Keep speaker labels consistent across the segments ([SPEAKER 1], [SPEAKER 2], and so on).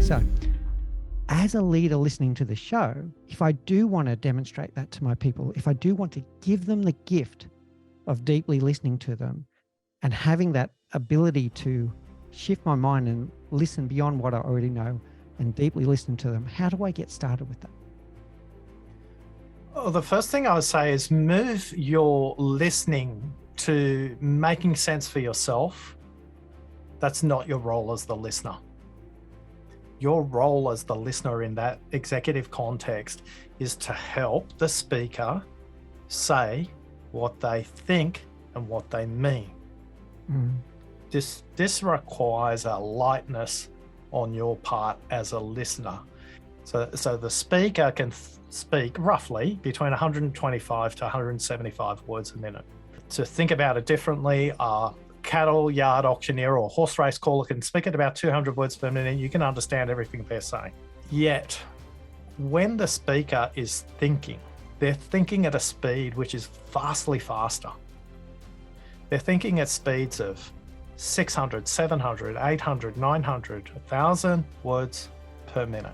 [SPEAKER 1] So, as a leader listening to the show, if I do want to demonstrate that to my people, if I do want to give them the gift of deeply listening to them and having that ability to shift my mind and listen beyond what I already know and deeply listen to them, how do I get started with that?
[SPEAKER 2] Well, the first thing I would say is move your listening to making sense for yourself. That's not your role as the listener. Your role as the listener in that executive context is to help the speaker say what they think and what they mean. This requires a lightness on your part as a listener. So the speaker can speak roughly between 125 to 175 words a minute. To think about it differently, cattle yard auctioneer or horse race caller can speak at about 200 words per minute. You can understand everything they're saying. Yet, when the speaker is thinking, they're thinking at a speed which is vastly faster. They're thinking at speeds of 600, 700, 800, 900, 1,000 words per minute.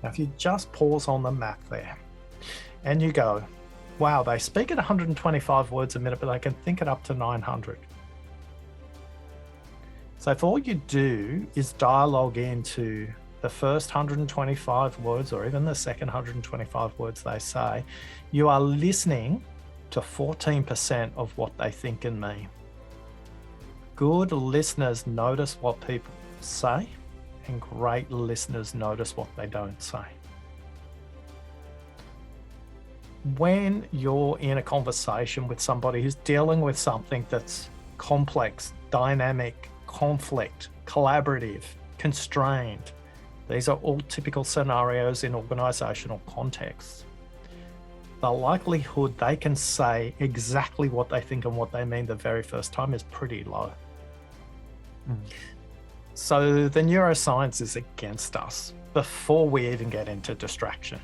[SPEAKER 2] Now, if you just pause on the map there and you go, wow, they speak at 125 words a minute, but they can think it up to 900. So if all you do is dialogue into the first 125 words or even the second 125 words they say, you are listening to 14% of what they think and mean. Good listeners notice what people say, and great listeners notice what they don't say. When you're in a conversation with somebody who's dealing with something that's complex, dynamic, conflict, collaborative, constrained, these are all typical scenarios in organizational contexts. The likelihood they can say exactly what they think and what they mean the very first time is pretty low. So the neuroscience is against us before we even get into distraction,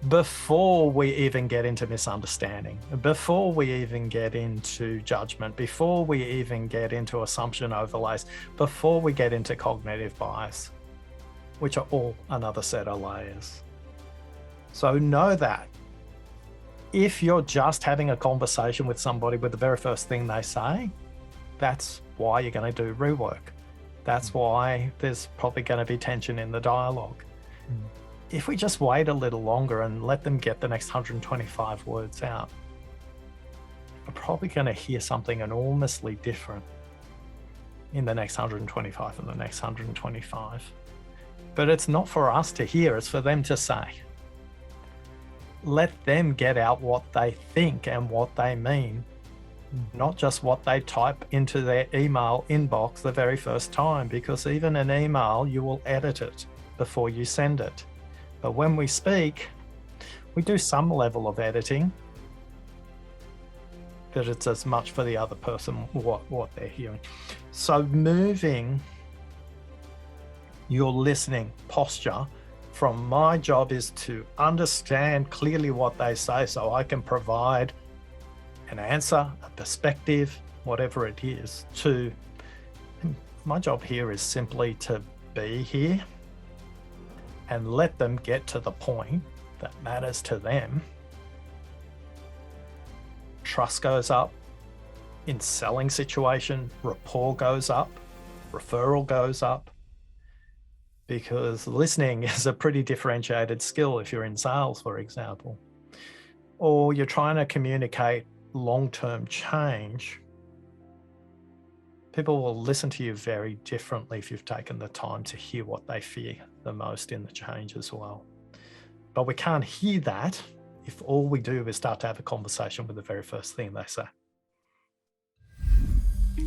[SPEAKER 2] before we even get into misunderstanding, before we even get into judgment, before we even get into assumption overlays, before we get into cognitive bias, which are all another set of layers. So know that if you're just having a conversation with somebody with the very first thing they say, that's why you're going to do rework. That's why there's probably going to be tension in the dialogue. If we just wait a little longer and let them get the next 125 words out, we're probably going to hear something enormously different in the next 125 and the next 125. But it's not for us to hear, it's for them to say. Let them get out what they think and what they mean, not just what they type into their email inbox the very first time, because even an email, you will edit it before you send it. But when we speak, we do some level of editing, but it's as much for the other person what they're hearing. So moving your listening posture from my job is to understand clearly what they say so I can provide an answer, a perspective, whatever it is, to my job here is simply to be here and let them get to the point that matters to them. Trust goes up. In selling situation, rapport goes up, referral goes up, because listening is a pretty differentiated skill if you're in sales, for example, or you're trying to communicate long-term change. People will listen to you very differently if you've taken the time to hear what they fear the most in the change as well. But we can't hear that if all we do is start to have a conversation with the very first thing they say.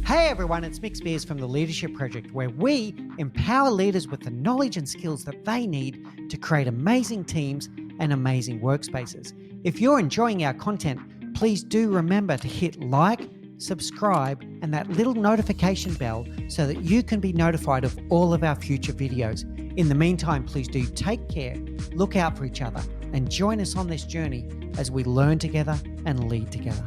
[SPEAKER 1] Hey everyone, it's Mick Spiers from the Leadership Project, where we empower leaders with the knowledge and skills that they need to create amazing teams and amazing workspaces. If you're enjoying our content, please do remember to hit like, subscribe, and that little notification bell so that you can be notified of all of our future videos. In the meantime, please do take care, look out for each other, and join us on this journey as we learn together and lead together.